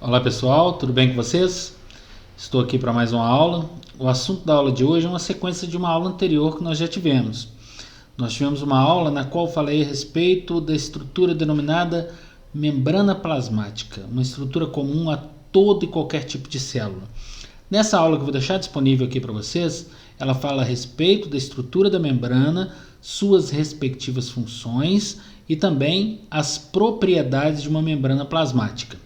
Olá pessoal, tudo bem com vocês? Estou aqui para mais uma aula. O assunto da aula de hoje é uma sequência de uma aula anterior que nós já tivemos. Nós tivemos uma aula na qual falei a respeito da estrutura denominada membrana plasmática, uma estrutura comum a todo e qualquer tipo de célula. Nessa aula que eu vou deixar disponível aqui para vocês, ela fala a respeito da estrutura da membrana, suas respectivas funções e também as propriedades de uma membrana plasmática.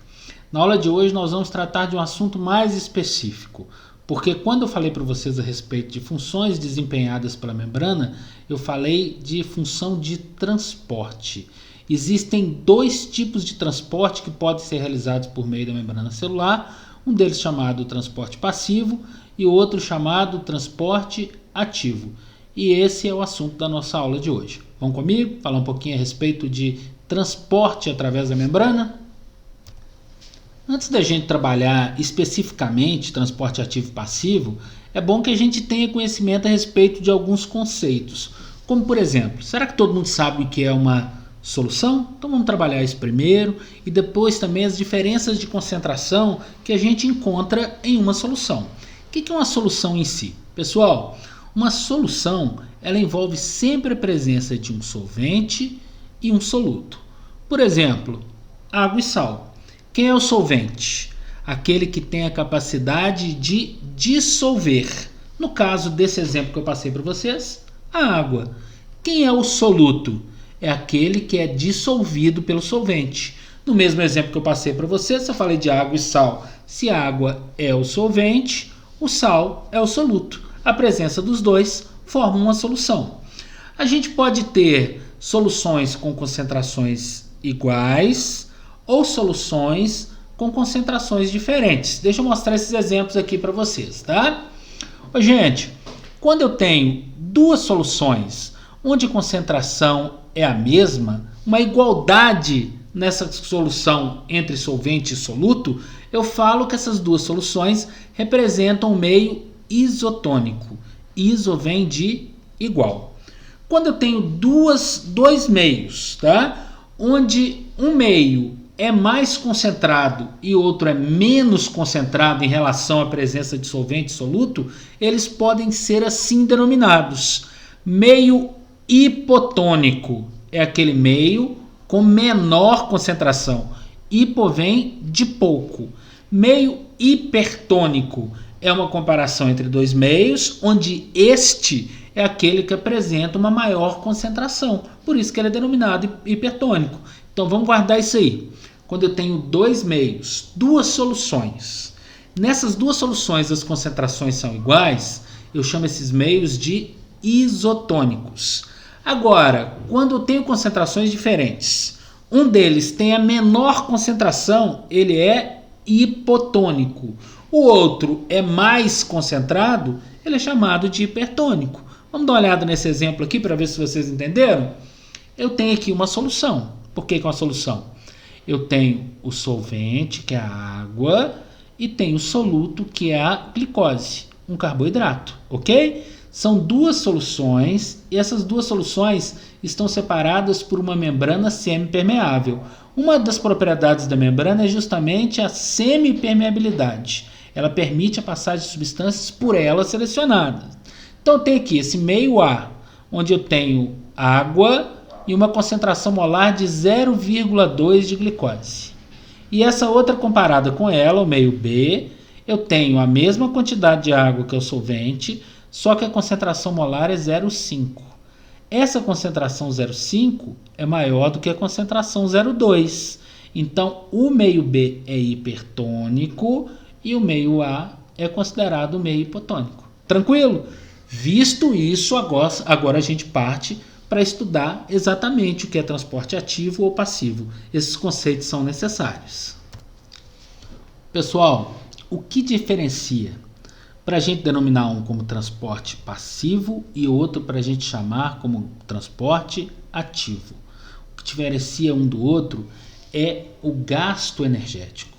Na aula de hoje nós vamos tratar de um assunto mais específico, porque quando eu falei para vocês a respeito de funções desempenhadas pela membrana, eu falei de função de transporte. Existem dois tipos de transporte que podem ser realizados por meio da membrana celular, um deles chamado transporte passivo e o outro chamado transporte ativo. E esse é o assunto da nossa aula de hoje. Vamos comigo falar um pouquinho a respeito de transporte através da membrana? Antes da gente trabalhar especificamente transporte ativo e passivo, é bom que a gente tenha conhecimento a respeito de alguns conceitos. Como, por exemplo, será que todo mundo sabe o que é uma solução? Então vamos trabalhar isso primeiro e depois também as diferenças de concentração que a gente encontra em uma solução. O que é uma solução em si? Pessoal, uma solução ela envolve sempre a presença de um solvente e um soluto. Por exemplo, água e sal. Quem é o solvente? Aquele que tem a capacidade de dissolver. No caso desse exemplo que eu passei para vocês, a água. Quem é o soluto? É aquele que é dissolvido pelo solvente. No mesmo exemplo que eu passei para vocês, eu falei de água e sal. Se a água é o solvente, o sal é o soluto. A presença dos dois forma uma solução. A gente pode ter soluções com concentrações iguais ou soluções com concentrações diferentes. Deixa eu mostrar esses exemplos aqui para vocês, tá? Gente, quando eu tenho duas soluções onde a concentração é a mesma, uma igualdade nessa solução entre solvente e soluto, eu falo que essas duas soluções representam um meio isotônico. Iso vem de igual. Quando eu tenho dois meios, tá? Onde um meio é mais concentrado e outro é menos concentrado em relação à presença de solvente e soluto, eles podem ser assim denominados. Meio hipotônico é aquele meio com menor concentração. Hipo vem de pouco. Meio hipertônico é uma comparação entre dois meios, onde este é aquele que apresenta uma maior concentração. Por isso que ele é denominado hipertônico. Então vamos guardar isso aí. Quando eu tenho dois meios, duas soluções, nessas duas soluções as concentrações são iguais, eu chamo esses meios de isotônicos. Agora, quando eu tenho concentrações diferentes, um deles tem a menor concentração, ele é hipotônico. O outro é mais concentrado, ele é chamado de hipertônico. Vamos dar uma olhada nesse exemplo aqui para ver se vocês entenderam? Eu tenho aqui uma solução. Por que é uma solução? Eu tenho o solvente, que é a água, e tenho o soluto, que é a glicose, um carboidrato, ok? São duas soluções, e essas duas soluções estão separadas por uma membrana semipermeável. Uma das propriedades da membrana é justamente a semipermeabilidade. Ela permite a passagem de substâncias por ela selecionadas. Então eu tenho aqui esse meio A, onde eu tenho água e uma concentração molar de 0,2 de glicose. E essa outra comparada com ela, o meio B, eu tenho a mesma quantidade de água que é o solvente, só que a concentração molar é 0,5. Essa concentração 0,5 é maior do que a concentração 0,2. Então, o meio B é hipertônico e o meio A é considerado meio hipotônico. Tranquilo? Visto isso, agora a gente parte para estudar exatamente o que é transporte ativo ou passivo. Esses conceitos são necessários. Pessoal, o que diferencia para a gente denominar um como transporte passivo e outro para a gente chamar como transporte ativo? O que diferencia um do outro é o gasto energético.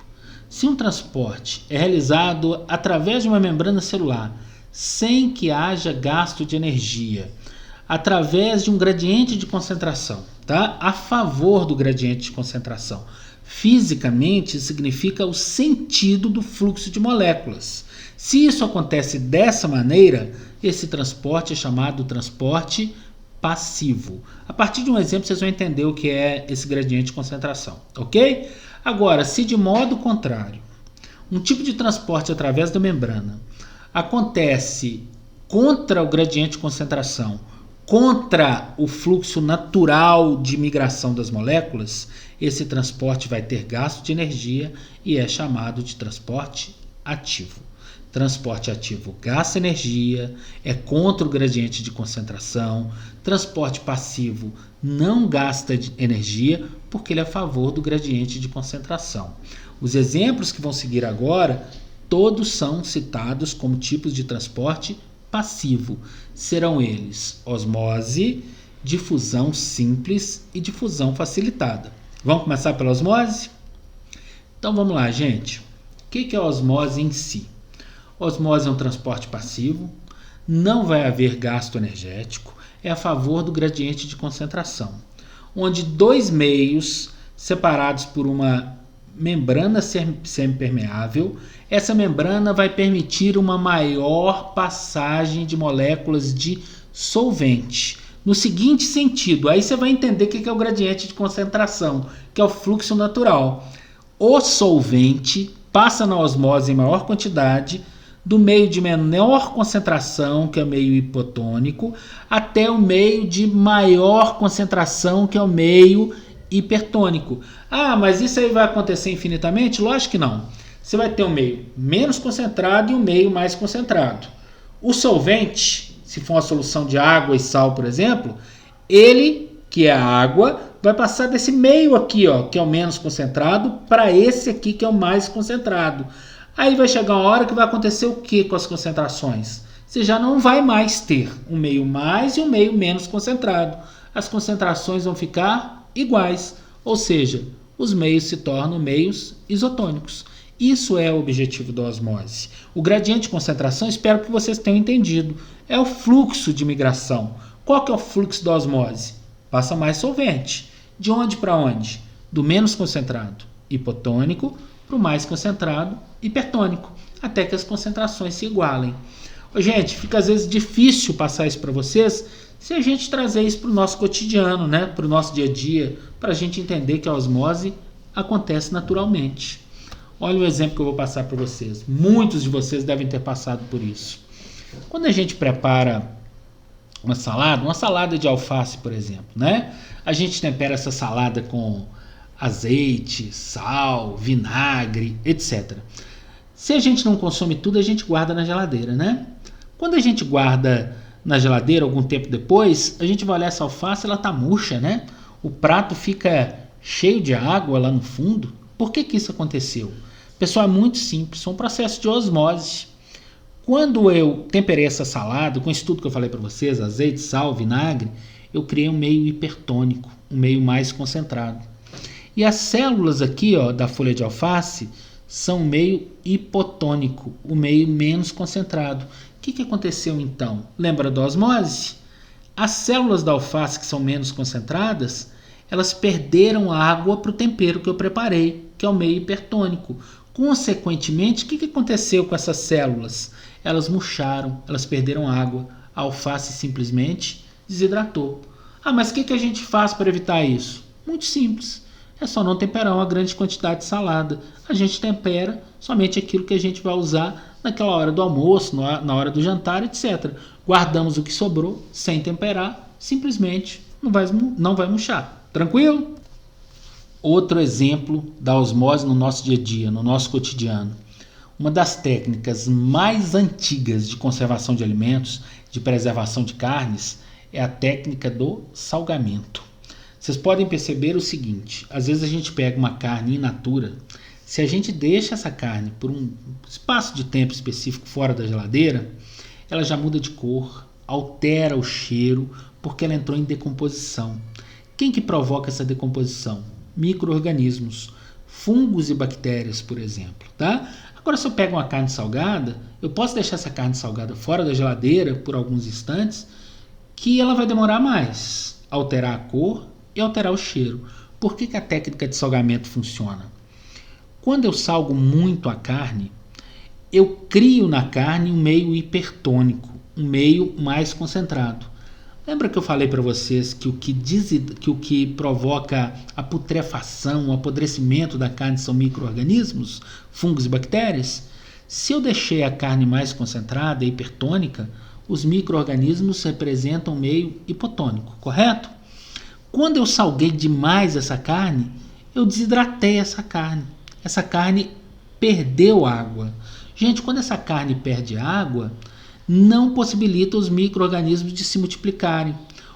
Se um transporte é realizado através de uma membrana celular sem que haja gasto de energia, através de um gradiente de concentração, tá? A favor do gradiente de concentração, Fisicamente, significa o sentido do fluxo de moléculas. Se isso acontece dessa maneira, esse transporte é chamado transporte passivo. A partir de um exemplo, vocês vão entender o que é esse gradiente de concentração, ok? Agora, se de modo contrário, um tipo de transporte através da membrana acontece contra o gradiente de concentração, contra o fluxo natural de migração das moléculas, esse transporte vai ter gasto de energia e é chamado de transporte ativo. Transporte ativo gasta energia, é contra o gradiente de concentração. Transporte passivo não gasta energia porque ele é a favor do gradiente de concentração. Os exemplos que vão seguir agora, todos são citados como tipos de transporte passivo. Serão eles osmose, difusão simples e difusão facilitada. Vamos começar pela osmose? Então vamos lá, gente. O que é a osmose em si? Osmose é um transporte passivo, não vai haver gasto energético, é a favor do gradiente de concentração, onde dois meios separados por uma membrana semipermeável, essa membrana vai permitir uma maior passagem de moléculas de solvente. No seguinte sentido, aí você vai entender o que é o gradiente de concentração, que é o fluxo natural. O solvente passa na osmose em maior quantidade, do meio de menor concentração, que é o meio hipotônico, até o meio de maior concentração, que é o meio hipertônico. Ah, mas isso aí vai acontecer infinitamente? Lógico que não. Você vai ter um meio menos concentrado e um meio mais concentrado. O solvente, se for uma solução de água e sal, por exemplo, ele, que é a água, vai passar desse meio aqui, ó, que é o menos concentrado, para esse aqui, que é o mais concentrado. Aí vai chegar uma hora que vai acontecer o que com as concentrações? Você já não vai mais ter um meio mais e um meio menos concentrado. As concentrações vão ficar iguais, ou seja, os meios se tornam meios isotônicos. Isso é o objetivo da osmose. O gradiente de concentração, espero que vocês tenham entendido, é o fluxo de migração. Qual que é o fluxo da osmose? Passa mais solvente. De onde para onde? Do menos concentrado, hipotônico, para o mais concentrado, hipertônico, até que as concentrações se igualem. Gente, fica às vezes difícil passar isso para vocês se a gente trazer isso para o nosso cotidiano, né? Para o nosso dia a dia, para a gente entender que a osmose acontece naturalmente. Olha o exemplo que eu vou passar para vocês. Muitos de vocês devem ter passado por isso. Quando a gente prepara uma salada de alface, por exemplo, né? A gente tempera essa salada com azeite, sal, vinagre, etc. Se a gente não consome tudo, a gente guarda na geladeira, né? Quando a gente guarda na geladeira algum tempo depois, a gente vai olhar essa alface, ela tá murcha, né? O prato fica cheio de água lá no fundo. Por que isso aconteceu? Pessoal, é muito simples, é um processo de osmose. Quando eu temperei essa salada, com isso tudo que eu falei para vocês, azeite, sal, vinagre, eu criei um meio hipertônico, um meio mais concentrado. E as células aqui, ó, da folha de alface são o meio hipotônico, o meio menos concentrado. O que aconteceu então? Lembra da osmose? As células da alface que são menos concentradas, elas perderam água para o tempero que eu preparei, que é o meio hipertônico. Consequentemente, o que aconteceu com essas células? Elas murcharam, elas perderam água. A alface simplesmente desidratou. Ah, mas o que a gente faz para evitar isso? Muito simples. É só não temperar uma grande quantidade de salada. A gente tempera somente aquilo que a gente vai usar naquela hora do almoço, na hora do jantar, etc. Guardamos o que sobrou sem temperar, simplesmente não vai murchar. Tranquilo? Outro exemplo da osmose no nosso dia a dia, no nosso cotidiano. Uma das técnicas mais antigas de conservação de alimentos, de preservação de carnes, é a técnica do salgamento. Vocês podem perceber o seguinte, às vezes a gente pega uma carne in natura, se a gente deixa essa carne por um espaço de tempo específico fora da geladeira, ela já muda de cor, altera o cheiro, porque ela entrou em decomposição. Quem que provoca essa decomposição? Micro-organismos, fungos e bactérias, por exemplo, tá? Agora, se eu pego uma carne salgada, eu posso deixar essa carne salgada fora da geladeira por alguns instantes, que ela vai demorar mais a alterar a cor e alterar o cheiro. Por que a técnica de salgamento funciona? Quando eu salgo muito a carne, eu crio na carne um meio hipertônico, um meio mais concentrado. Lembra que eu falei para vocês que o que provoca a putrefação, o apodrecimento da carne são micro-organismos, fungos e bactérias? Se eu deixei a carne mais concentrada, hipertônica, os micro-organismos representam meio hipotônico, correto? Quando eu salguei demais essa carne, eu desidratei essa carne. Essa carne perdeu água. Gente, quando essa carne perde água, não possibilita os micro-organismos de se multiplicarem.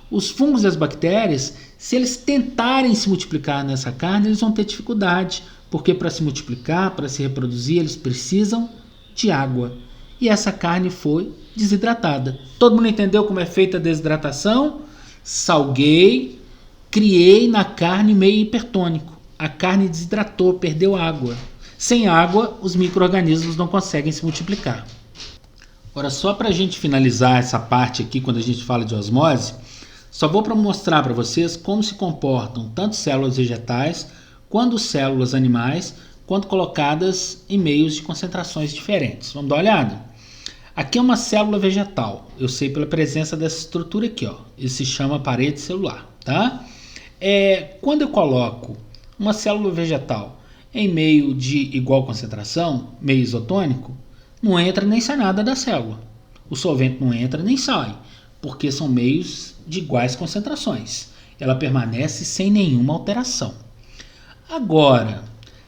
Os fungos e as bactérias, se eles tentarem se multiplicar nessa carne, eles vão ter dificuldade, porque para se multiplicar, para se reproduzir, eles precisam de água. E essa carne foi desidratada. Todo mundo entendeu como é feita a desidratação? Salguei, criei na carne meio hipertônico. A carne desidratou, perdeu água. Sem água, os micro-organismos não conseguem se multiplicar. Agora, só para a gente finalizar essa parte aqui, quando a gente fala de osmose, só vou mostrar para vocês como se comportam tanto células vegetais, quanto células animais, quanto colocadas em meios de concentrações diferentes. Vamos dar uma olhada? Aqui é uma célula vegetal. Eu sei pela presença dessa estrutura aqui, ó. Isso se chama parede celular, tá? Quando eu coloco uma célula vegetal em meio de igual concentração, meio isotônico, não entra nem sai nada da célula. O solvente não entra nem sai, porque são meios de iguais concentrações. Ela permanece sem nenhuma alteração. Agora,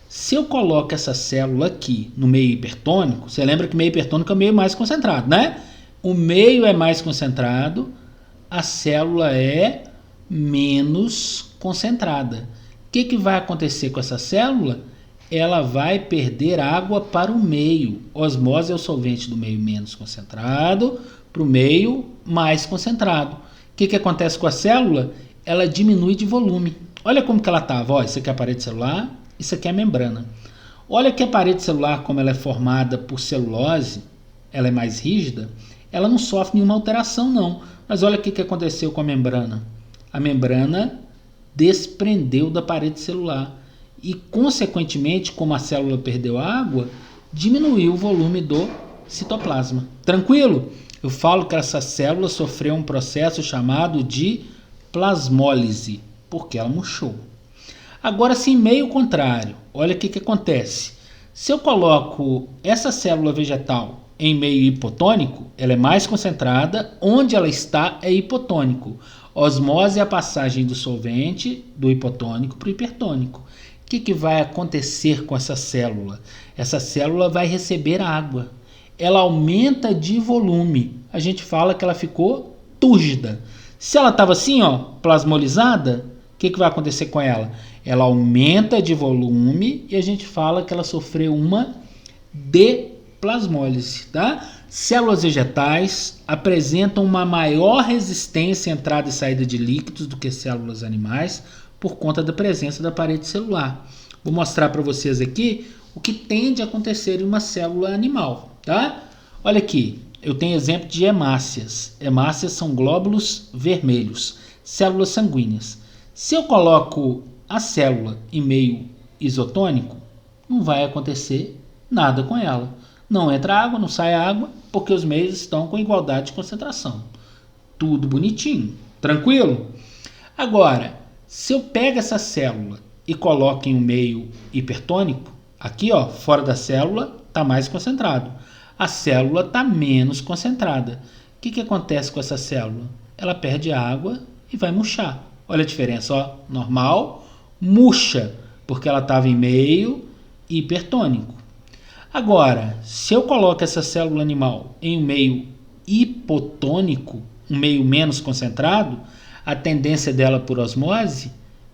se eu coloco essa célula aqui no meio hipertônico, você lembra que meio hipertônico é o meio mais concentrado, né? O meio é mais concentrado, a célula é menos concentrada. O que vai acontecer com essa célula? Ela vai perder água para o meio. Osmose é o solvente do meio menos concentrado para o meio mais concentrado. O que acontece com a célula? Ela diminui de volume. Olha como que ela estava. Isso aqui é a parede celular, isso aqui é a membrana. Olha que a parede celular, como ela é formada por celulose, ela é mais rígida, ela não sofre nenhuma alteração não. Mas olha o que aconteceu com a membrana. A membrana desprendeu da parede celular. E, consequentemente, como a célula perdeu água, diminuiu o volume do citoplasma. Tranquilo? Eu falo que essa célula sofreu um processo chamado de plasmólise, porque ela murchou. Agora, se em meio contrário, olha o que acontece. Se eu coloco essa célula vegetal em meio hipotônico, ela é mais concentrada, onde ela está é hipotônico. Osmose é a passagem do solvente do hipotônico para o hipertônico. O que vai acontecer com essa célula? Essa célula vai receber água. Ela aumenta de volume. A gente fala que ela ficou túrgida. Se ela estava assim, ó, plasmolizada, o que vai acontecer com ela? Ela aumenta de volume e a gente fala que ela sofreu uma deplasmólise, tá? Células vegetais apresentam uma maior resistência à entrada e saída de líquidos do que células animais, por conta da presença da parede celular. Vou mostrar para vocês aqui o que tende a acontecer em uma célula animal, tá? Olha aqui, eu tenho exemplo de hemácias. Hemácias são glóbulos vermelhos, células sanguíneas. Se eu coloco a célula em meio isotônico, não vai acontecer nada com ela. Não entra água, não sai água, porque os meios estão com igualdade de concentração. Tudo bonitinho, tranquilo? Agora, se eu pego essa célula e coloco em um meio hipertônico, aqui ó, fora da célula está mais concentrado. A célula está menos concentrada. O que acontece com essa célula? Ela perde água e vai murchar. Olha a diferença, ó, normal, murcha, porque ela estava em meio hipertônico. Agora, se eu coloco essa célula animal em um meio hipotônico, um meio menos concentrado, a tendência dela por osmose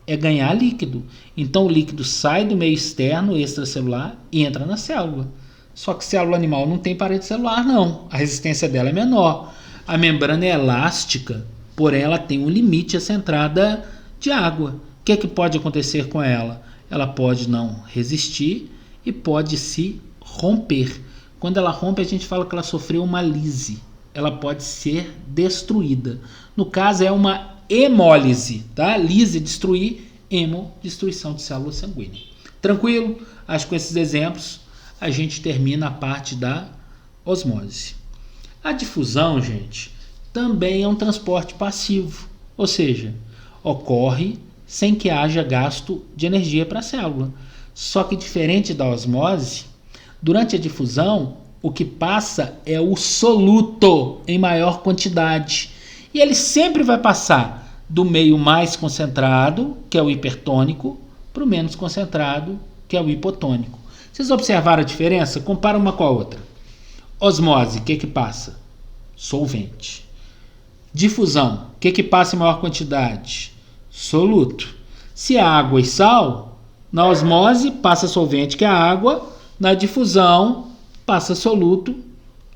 é ganhar líquido. Então o líquido sai do meio externo, extracelular, e entra na célula. Só que célula animal não tem parede celular, não. A resistência dela é menor. A membrana é elástica, porém ela tem um limite, essa entrada de água. O que pode acontecer com ela? Ela pode não resistir e pode se romper. Quando ela rompe, a gente fala que ela sofreu uma lise. Ela pode ser destruída. No caso, é uma hemólise, tá? Lise, destruir, hemodistruição de célula sanguínea. Tranquilo? Acho que com esses exemplos a gente termina a parte da osmose. A difusão, gente, também é um transporte passivo, ou seja, ocorre sem que haja gasto de energia para a célula. Só que diferente da osmose, durante a difusão, o que passa é o soluto em maior quantidade. E ele sempre vai passar do meio mais concentrado, que é o hipertônico, para o menos concentrado, que é o hipotônico. Vocês observaram a diferença? Compara uma com a outra. Osmose, o que passa? Solvente. Difusão, o que passa em maior quantidade? Soluto. Se é água e sal, na osmose passa solvente, que é a água, na difusão passa soluto,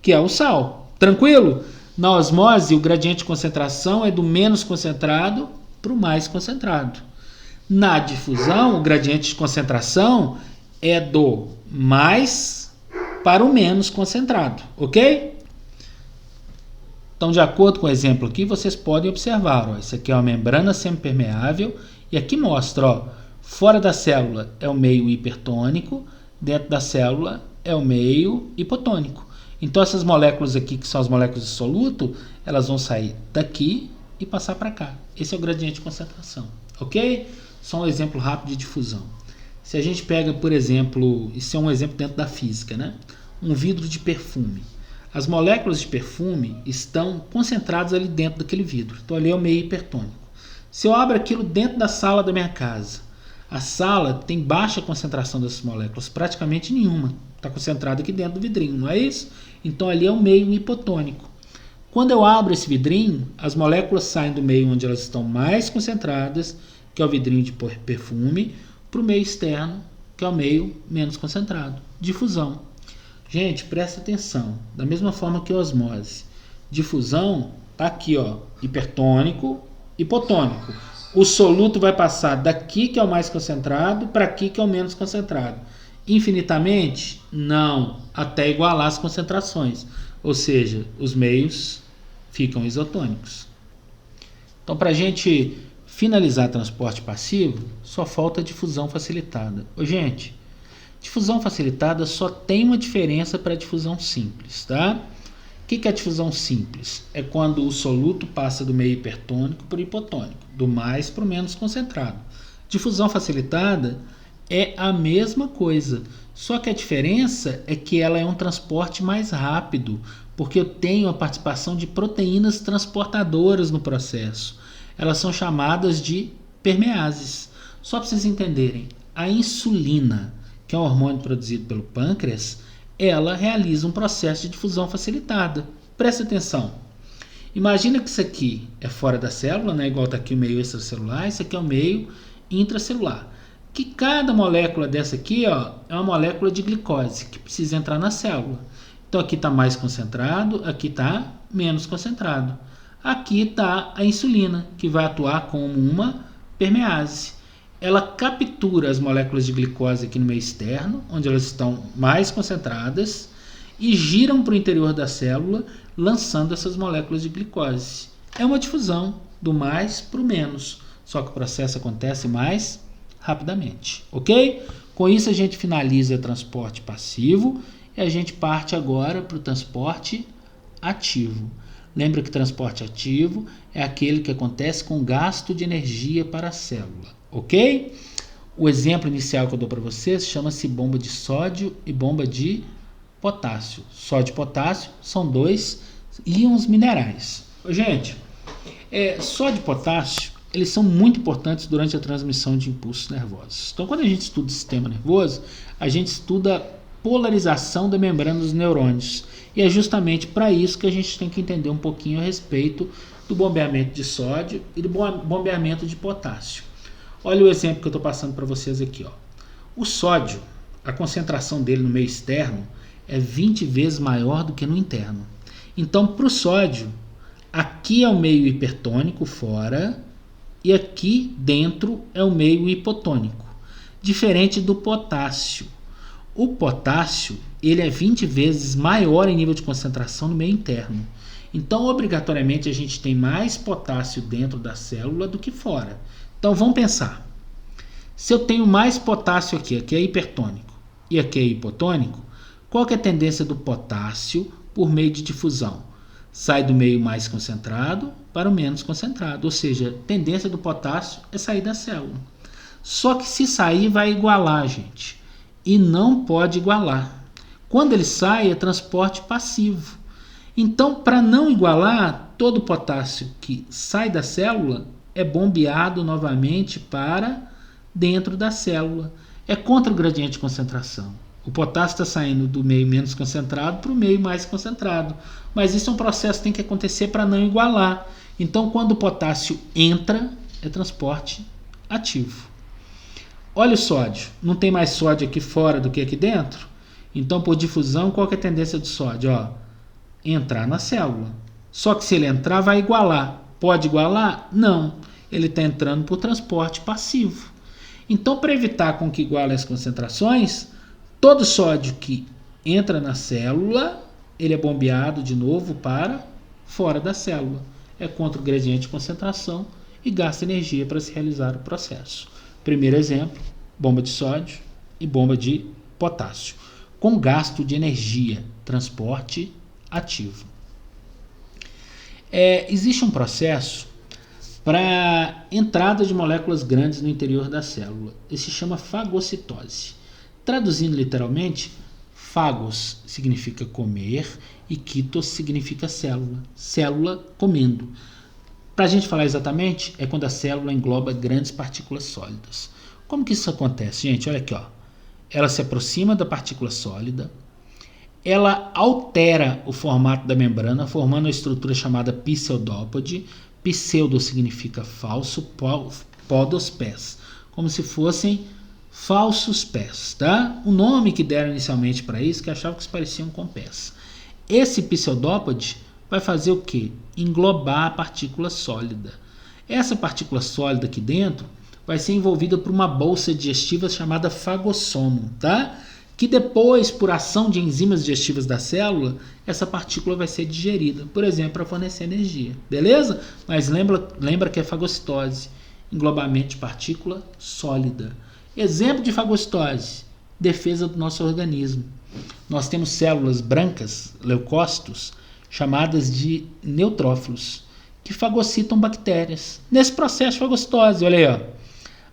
que é o sal. Tranquilo? Na osmose, o gradiente de concentração é do menos concentrado para o mais concentrado. Na difusão, o gradiente de concentração é do mais para o menos concentrado, ok? Então, de acordo com o exemplo aqui, vocês podem observar, ó, isso aqui é uma membrana semipermeável e aqui mostra, ó, fora da célula é o meio hipertônico, dentro da célula é o meio hipotônico. Então, essas moléculas aqui, que são as moléculas de soluto, elas vão sair daqui e passar para cá. Esse é o gradiente de concentração, ok? Só um exemplo rápido de difusão. Se a gente pega, por exemplo, isso é um exemplo dentro da física, né? Um vidro de perfume. As moléculas de perfume estão concentradas ali dentro daquele vidro. Então, ali é o meio hipertônico. Se eu abro aquilo dentro da sala da minha casa, a sala tem baixa concentração dessas moléculas, praticamente nenhuma. Está concentrada aqui dentro do vidrinho, não é isso? Então, ali é o meio hipotônico. Quando eu abro esse vidrinho, as moléculas saem do meio onde elas estão mais concentradas, que é o vidrinho de perfume, para o meio externo, que é o meio menos concentrado. Difusão. Gente, presta atenção. Da mesma forma que a osmose. Difusão está aqui, ó, hipertônico, hipotônico. O soluto vai passar daqui, que é o mais concentrado, para aqui, que é o menos concentrado. Infinitamente? Não. Até igualar as concentrações. Ou seja, os meios ficam isotônicos. Então, para a gente finalizar transporte passivo, só falta difusão facilitada. Ô, gente, difusão facilitada só tem uma diferença para a difusão simples, tá? O que é a difusão simples? É quando o soluto passa do meio hipertônico para o hipotônico, do mais para o menos concentrado. Difusão facilitada é a mesma coisa, só que a diferença é que ela é um transporte mais rápido, porque eu tenho a participação de proteínas transportadoras no processo. Elas são chamadas de permeases. Só para vocês entenderem, a insulina, que é um hormônio produzido pelo pâncreas, ela realiza um processo de difusão facilitada. Presta atenção. Imagina que isso aqui é fora da célula, né? Igual está aqui o meio extracelular, isso aqui é o meio intracelular. Que cada molécula dessa aqui, ó, é uma molécula de glicose que precisa entrar na célula. Então aqui está mais concentrado, aqui está menos concentrado. Aqui está a insulina, que vai atuar como uma permease. Ela captura as moléculas de glicose aqui no meio externo, onde elas estão mais concentradas, e giram para o interior da célula, lançando essas moléculas de glicose. É uma difusão do mais para o menos, só que o processo acontece mais rapidamente, ok? Com isso a gente finaliza o transporte passivo e a gente parte agora para o transporte ativo. Lembra que transporte ativo é aquele que acontece com gasto de energia para a célula, ok? O exemplo inicial que eu dou para vocês chama-se bomba de sódio e bomba de potássio. Sódio e potássio são dois íons minerais. Gente, sódio e potássio, eles são muito importantes durante a transmissão de impulsos nervosos. Então, quando a gente estuda o sistema nervoso, a gente estuda a polarização da membrana dos neurônios. E é justamente para isso que a gente tem que entender um pouquinho a respeito do bombeamento de sódio e do bombeamento de potássio. Olha o exemplo que eu estou passando para vocês aqui, ó. O sódio, a concentração dele no meio externo é 20 vezes maior do que no interno. Então, para o sódio, aqui é o meio hipertônico fora e aqui dentro é o meio hipotônico. Diferente do potássio. O potássio, ele é 20 vezes maior em nível de concentração no meio interno. Então, obrigatoriamente, a gente tem mais potássio dentro da célula do que fora. Então, vamos pensar. Se eu tenho mais potássio aqui é hipertônico e aqui é hipotônico, qual que é a tendência do potássio por meio de difusão? Sai do meio mais concentrado para o menos concentrado, ou seja, a tendência do potássio é sair da célula. Só que se sair vai igualar, gente, e não pode igualar. Quando ele sai é transporte passivo. Então, para não igualar, todo o potássio que sai da célula é bombeado novamente para dentro da célula. É contra o gradiente de concentração. O potássio está saindo do meio menos concentrado para o meio mais concentrado. Mas isso é um processo que tem que acontecer para não igualar. Então, quando o potássio entra, é transporte ativo. Olha o sódio. Não tem mais sódio aqui fora do que aqui dentro? Então, por difusão, qual que é a tendência do sódio? Entrar na célula. Só que se ele entrar, vai igualar. Pode igualar? Não. Ele está entrando por transporte passivo. Então, para evitar com que iguale as concentrações, todo sódio que entra na célula, ele é bombeado de novo para fora da célula. É contra o gradiente de concentração e gasta energia para se realizar o processo. Primeiro exemplo, bomba de sódio e bomba de potássio, com gasto de energia, transporte ativo. Existe um processo para entrada de moléculas grandes no interior da célula. Esse se chama fagocitose. Traduzindo literalmente, fagos significa comer e quitos significa célula. Célula comendo. Para a gente falar exatamente, é quando a célula engloba grandes partículas sólidas. Como que isso acontece, gente? Olha aqui, ela se aproxima da partícula sólida, ela altera o formato da membrana, formando uma estrutura chamada pseudópode. Pseudo significa falso, podos pés, como se fossem falsos pés, tá? O nome que deram inicialmente para isso, que achavam que se pareciam com pés. Esse pseudópode vai fazer o quê? Englobar a partícula sólida. Essa partícula sólida aqui dentro vai ser envolvida por uma bolsa digestiva chamada fagossomo, tá? Que depois, por ação de enzimas digestivas da célula, essa partícula vai ser digerida, por exemplo, para fornecer energia, beleza? Mas lembra que é fagocitose, englobamento de partícula sólida. Exemplo de fagocitose, defesa do nosso organismo. Nós temos células brancas, leucócitos, chamadas de neutrófilos, que fagocitam bactérias. Nesse processo de fagocitose, olha aí,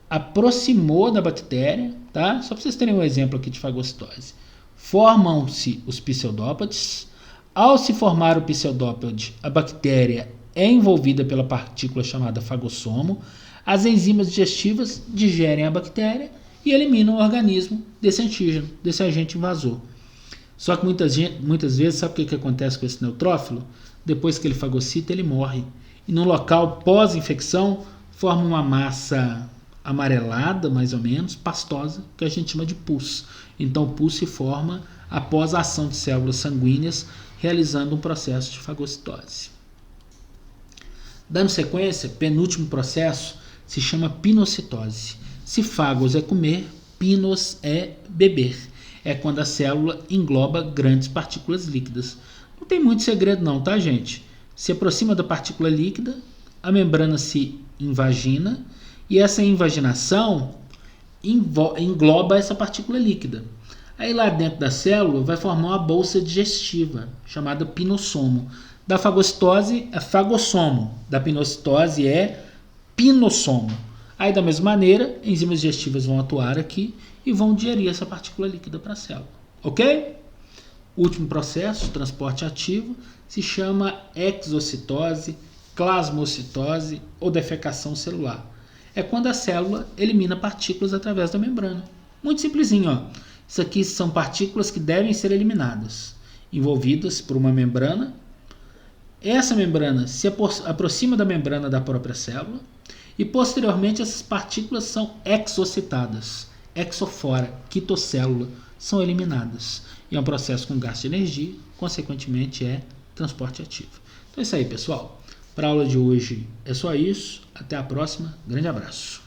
aproximou da bactéria, tá? Só para vocês terem um exemplo aqui de fagocitose. Formam-se os pseudópodes. Ao se formar o pseudópode, a bactéria é envolvida pela partícula chamada fagossomo. As enzimas digestivas digerem a bactéria e eliminam o organismo desse antígeno, desse agente invasor. Só que muitas vezes, sabe o que acontece com esse neutrófilo? Depois que ele fagocita, ele morre. E no local pós-infecção, forma uma massa amarelada, mais ou menos, pastosa, que a gente chama de pus. Então o pus se forma após a ação de células sanguíneas, realizando um processo de fagocitose. Dando sequência, penúltimo processo se chama pinocitose. Se fagos é comer, pinos é beber. É quando a célula engloba grandes partículas líquidas. Não tem muito segredo não, tá, gente? Se aproxima da partícula líquida, a membrana se invagina, e essa invaginação engloba essa partícula líquida. Aí lá dentro da célula vai formar uma bolsa digestiva, chamada pinossomo. Da fagocitose é fagossomo, da pinocitose é pinossomo. Aí da mesma maneira, enzimas digestivas vão atuar aqui e vão digerir essa partícula líquida para a célula. Ok? O último processo, transporte ativo, se chama exocitose, plasmocitose ou defecação celular. É quando a célula elimina partículas através da membrana. Muito simplesinho, Isso aqui são partículas que devem ser eliminadas, envolvidas por uma membrana. Essa membrana se aproxima da membrana da própria célula e posteriormente essas partículas são exocitadas, exofora, quitocélula, são eliminadas. E é um processo com gasto de energia, consequentemente é transporte ativo. Então é isso aí, pessoal. Para a aula de hoje é só isso. Até a próxima. Grande abraço.